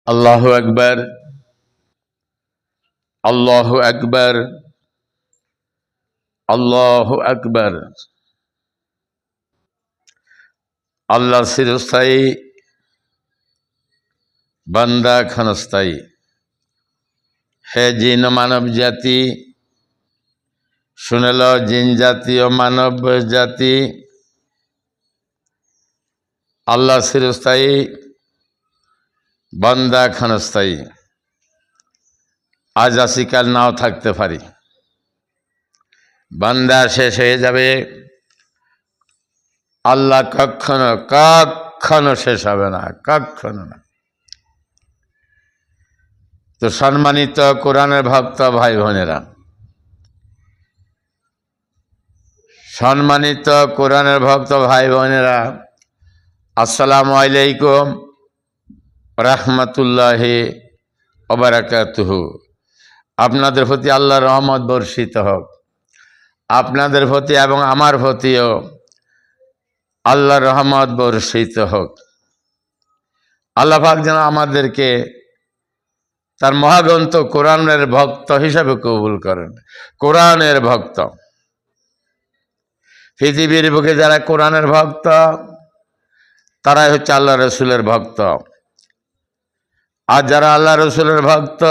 আল্লাহু আকবার, আল্লাহু আকবার, আল্লাহু আকবার। আল্লাহ চিরস্থায়ী, বান্দা ক্ষণস্থায়ী। হে জিন মানব জাতি, শুনেল জিন জাতি ও মানব জাতি, আল্লাহ চিরস্থায়ী, বান্দা ক্ষণস্থায়ী। আজ আসি কাল নাও থাকতে পারি, বান্দা শেষ হয়ে যাবে, আল্লাহ কখনো কখনো শেষ হবে না, কখনো না। তো সম্মানিত কোরআনের ভক্ত ভাই বোনেরা, সম্মানিত কোরআনের ভক্ত ভাই বোনেরা, আসসালামু আলাইকুম রাহমাতুল্লাহি ওয়া বারাকাতুহু। আপনাদের প্রতি আল্লাহর রহমত বর্ষিত হোক, আপনাদের প্রতি এবং আমার প্রতিও আল্লাহর রহমত বর্ষিত হোক। আল্লাহ পাক যেন আমাদেরকে তার মহাগ্রন্থ কোরআনের ভক্ত হিসাবে কবুল করেন। কোরআনের ভক্ত, পৃথিবীর বুকে যারা কোরআনের ভক্ত তারাই হচ্ছে আল্লাহ রসুলের ভক্ত। আর যারা আল্লাহ রসুলের ভক্ত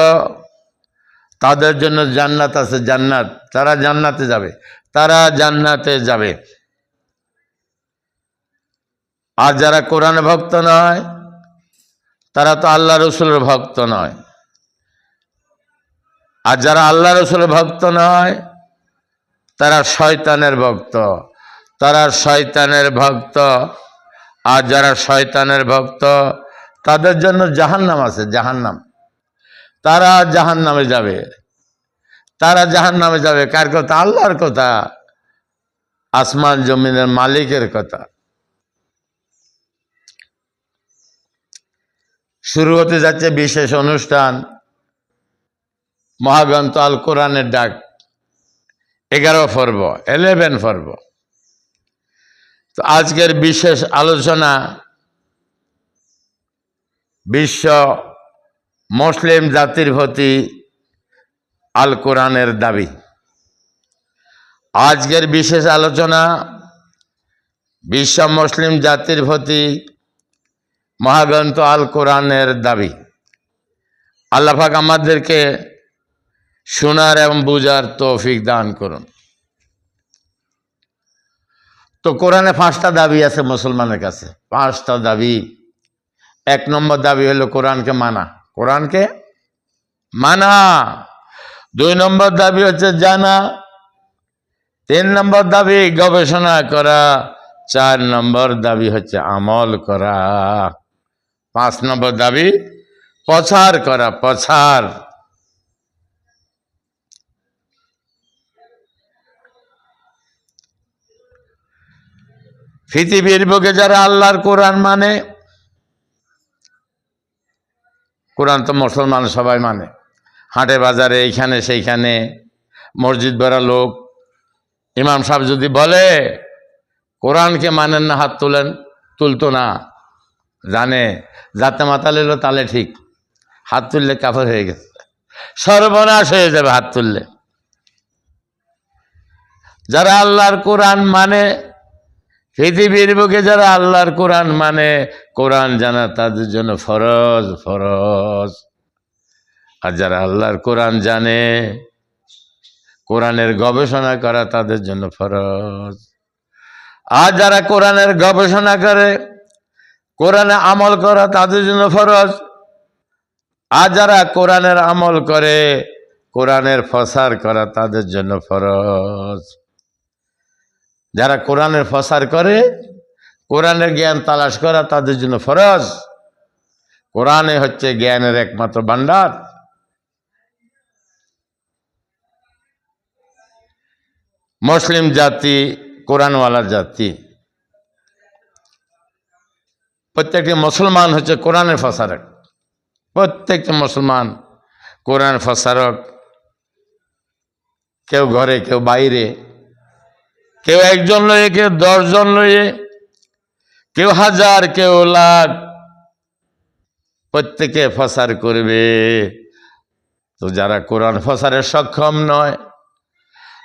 তাদের জন্য জান্নাত আছে, জান্নাত। তারা জান্নাতে যাবে, তারা জান্নাতে যাবে। আর যারা কোরআনের ভক্ত নয় তারা তো আল্লাহ রসুলের ভক্ত নয়। আর যারা আল্লাহ রসুলের ভক্ত নয় তারা শয়তানের ভক্ত, তারা শয়তানের ভক্ত। আর যারা শয়তানের ভক্ত তাদের জন্য জাহান্নাম আছে, জাহান্নাম। তারা জাহান্নামে যাবে, তারা জাহান্নামে যাবে। কার কথা? আল্লাহর কথা, আসমান জমিনের মালিকের কথা। শুরু হতে যাচ্ছে বিশেষ অনুষ্ঠান, মহাগ্রন্থ আল কোরআনের ডাক, 11 পর্ব, 11 পর্ব। তো আজকের বিশেষ আলোচনা বিশ্ব মুসলিম জাতির প্রতি আল কোরআনের দাবি। আজকের বিশেষ আলোচনা বিশ্ব মুসলিম জাতির প্রতি মহাগ্রন্থ আল কোরআনের দাবি। আল্লাহ পাক আমাদেরকে শোনার এবং বুঝার তৌফিক দান করুন। তো কোরআনে 5টা দাবি আছে মুসলমানের কাছে, 5টা দাবি। 1 নম্বর দাবি হলো কোরআনকে মানা, কোরআনকে মানা। 2 নম্বর দাবি হচ্ছে জানা। 3 নম্বর দাবি গবেষণা করা। 4 নম্বর দাবি হচ্ছে আমল করা। 5 নম্বর দাবি প্রচার করা, প্রচার। পৃথিবীর বুকে যারা আল্লাহর কোরআন মানে, কোরআন তো মুসলমান সবাই মানে, হাটে বাজারে এইখানে সেইখানে, মসজিদ ভরা লোক। ইমাম সাহেব যদি বলে কোরআনকে মানেন না, হাত তোলেন, তুলতো না। জানে যাতে মাতাল এলো তালে ঠিক, হাত তুললে কাফের হয়ে গেছে, সর্বনাশ হয়ে যাবে হাত তুললে। যারা আল্লাহর কোরআন মানে, পৃথিবীর বুকে যারা আল্লাহর কোরআন মানে, কোরআন জানা তাদের জন্য ফরজ, ফরজ। আর যারা আল্লাহর কোরআন জানে, কোরআনের গবেষণা করা তাদের জন্য ফরজ। আর যারা কোরআনের গবেষণা করে, কোরআনে আমল করা তাদের জন্য ফরজ। আর যারা কোরআনের আমল করে, কোরআনের প্রচার করা তাদের জন্য ফরজ। যারা কোরআনের প্রচার করে, কোরআনের জ্ঞান তালাশ করা তাদের জন্য ফরজ। কোরআনে হচ্ছে জ্ঞানের একমাত্র ভান্ডার। মুসলিম জাতি কোরআনওয়ালা জাতি। প্রত্যেকটি মুসলমান হচ্ছে কোরআনের প্রচারক, প্রত্যেকটি মুসলমান কোরআন প্রচারক। কেউ ঘরে, কেউ বাইরে, কেউ 1 জন লইয়ে, কেউ 10 জন লইয়ে, কেউ 1000, কেউ লাখ। প্রত্যেকে প্রচার করবে। তো যারা কোরআন প্রচারে সক্ষম নয়,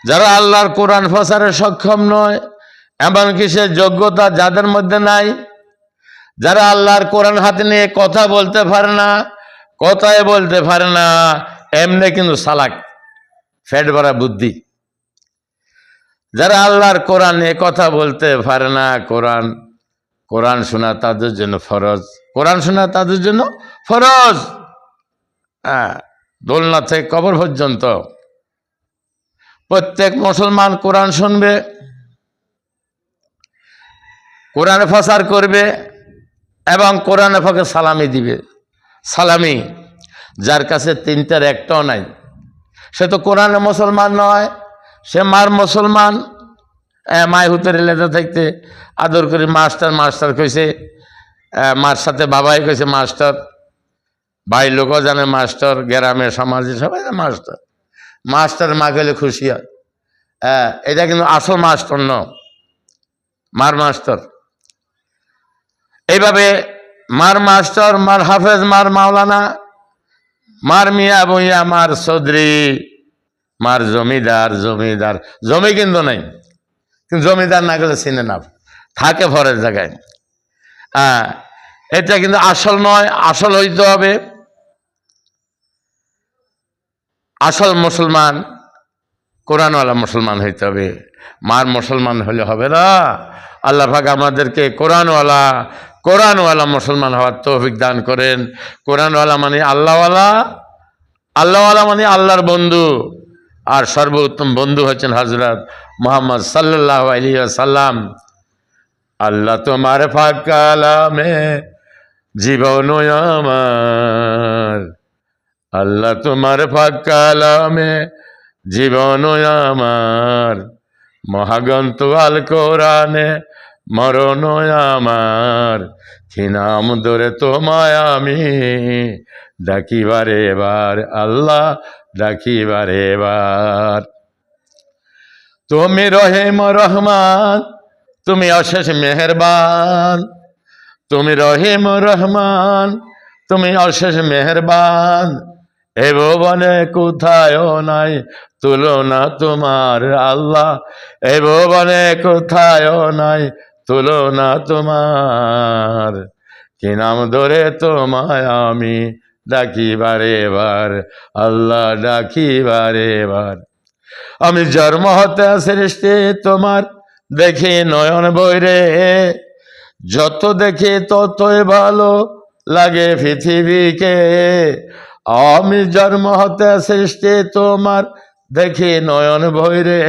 যারা আল্লাহর কোরআন প্রচারে সক্ষম নয়, এমনকি সে যোগ্যতা যাদের মধ্যে নাই, যারা আল্লাহর কোরআন হাতে নিয়ে কথা বলতে পারে না, কথায় বলতে পারে না, এমনি কিন্তু চালাক, ফেট ভরা বুদ্ধি, যারা আল্লাহর কোরআন নিয়ে কথা বলতে পারে না, কোরআন শোনা তাদের জন্য ফরজ, কোরআন শোনা তাদের জন্য ফরজ। দোলনা থেকে কবর পর্যন্ত প্রত্যেক মুসলমান কোরআন শুনবে, কোরআন প্রচার করবে এবং কোরআনে ফাঁকে সালামি দিবে। সালামি যার কাছে তিনটার একটাও নাই, সে তো কোরআনে মুসলমান নয়, সে মার মুসলমান। মায় হুতের লেদা থাকতে আদর করে মাস্টার কইছে, মার সাথে বাবাই কইছে মাস্টার, ভাই লোকও জানে মাস্টার, গ্রামে সমাজে সবাই মাস্টার মা গেলে খুশি হয়। এটা কিন্তু আসল মাস্টার ন, মার মাস্টার। এইভাবে মার মাস্টার, মার হাফেজ, মার মাওলানা, মার মিয়া বইয়া, মার চৌধুরী, মার জমিদার, জমি কিন্তু নাই, কিন্তু জমিদার না গেলে চিনে না, থাকে ফরের জায়গায়। এটা কিন্তু আসল নয়, আসল হইতে হবে। আসল মুসলমান কোরআনওয়ালা মুসলমান হইতে হবে, মার মুসলমান হলে হবে না। আল্লাহ পাক আমাদেরকে কোরআনওয়ালা মুসলমান হওয়ার তৌফিক দান করেন। কোরআনওয়ালা মানে আল্লাহওয়ালা মানে আল্লাহর বন্ধু, আর সর্বোত্তম বন্ধু হচ্ছেন হযরত মুহাম্মদ সাল্লাল্লাহু আলাইহি ওয়াসাল্লাম। আল্লাহ তোমার পাক কালামে জীবন আমার, আল্লাহ তোমার পাক কালামে জীবন আমার, মহাগ্রন্থ আল কোরআনে মরণ আমার, কি নাম ধরে তোমায় আমি ডাকিবারে এবার, আল্লাহ ডাকিবারে এবার। তুমি রহিম রহমান, তুমি অশেষ মেহেরবান, তুমি রহিম রহমান, তুমি অশেষ মেহেরবান। এ ভুবনে কোথায়ও নাই তুলনা তোমার আল্লাহ, এ ভুবনে কোথায়ও নাই তুলনা তোমার, কি নাম ধরে তোমায় আমি ডাকিবারে এবার, আল্লাহ ডাকিবারে এবার। আমি জন্ম হতে সৃষ্টি তোমার দেখি নয়ন বইরে, যত দেখি ততই ভালো লাগে পৃথিবীকে। আমি জন্ম হতে সৃষ্টি তোমার দেখি নয়ন বইরে,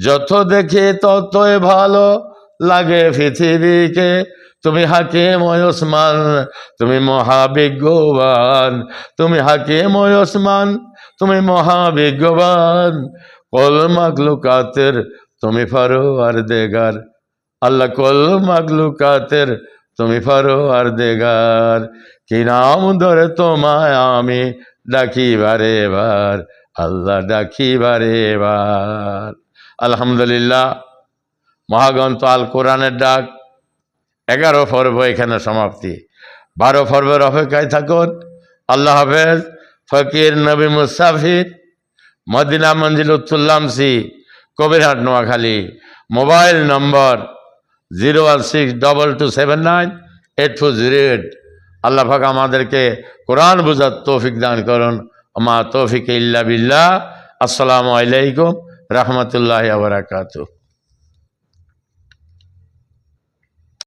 যত দেখি ততই ভালো লাগে পৃথিবীকে। তুমি হাকিম ওসমান, তুমি মহাবিজ্ঞবান, তুমি হাকিম ওসমান, তুমি মহাবিজ্ঞবান। কল মাখলুকাতের তুমি পরওয়ারদিগার, আল্লাহ কল মাখলুকাতের তুমি পরওয়ারদিগার, কি নাম ধরে তোমায় আমি ডাকিবারে এবার, আল্লাহ ডাকিবারে এবার। আলহামদুলিল্লাহ, মহাগ্রন্থ আল কোরআনের ডাক 11 পর্ব এখানে সমাপ্তি। 12 পর্বের অপেক্ষায় থাকুন। আল্লাহ হাফেজ। ফকির নবী মুসাফির, মদিনা মঞ্জিল উত্তুল্লামসি, কবিরহাট, নোয়াখালী। Mobile number 01622798408। আল্লাহ পাক আমাদেরকে কোরআন বুঝার তৌফিক দান করুন। আমা তৌফিক ইল্লা বিল্লাহ। আসসালামু আলাইকুম রহমতুল্লাহি ওয়া বারাকাতুহু।